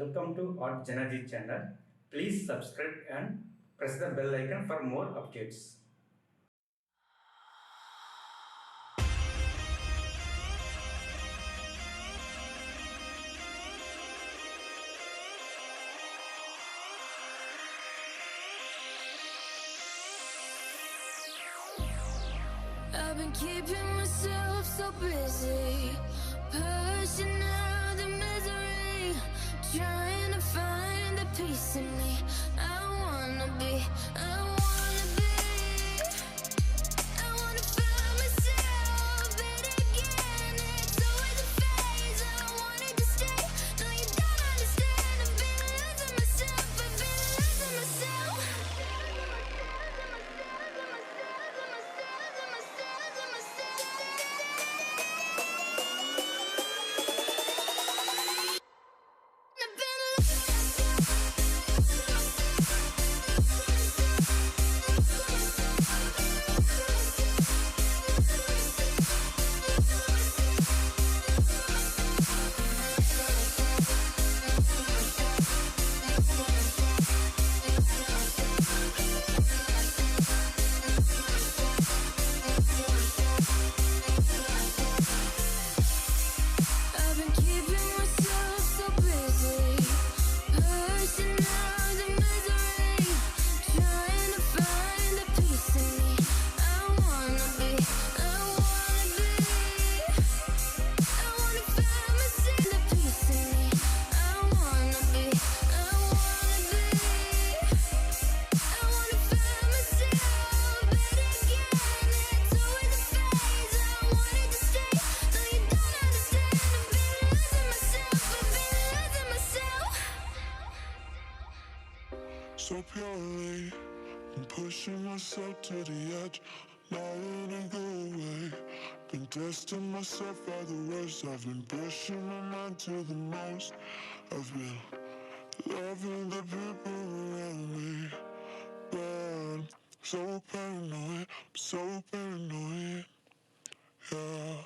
Welcome to JanaG channel. Please subscribe and press the bell icon for more updates. I've been keeping myself so busy, pushing out the misery, trying to find the peace in me. I wanna be, I wanna be, I wanna find myself, but again, it's always a phase. I wanted to stay, no you don't understand. I've been losing myself, I've been losing myself. I've been keeping myself so busy, pushing out the misery, trying to find the peace in me. I wanna be, I wanna be, I wanna find myself, the peace in me. I wanna be, I wanna be, I wanna find myself, but again, it's always a phase. I wanted to stay, no you don't understand. I've been losing myself, I've been losing myself. So purely, I'm pushing myself to the edge, not letting go away. Been testing myself at the worst. I've been pushing my mind to the most. I've been loving the people around me, but I'm so paranoid, I'm so paranoid, yeah.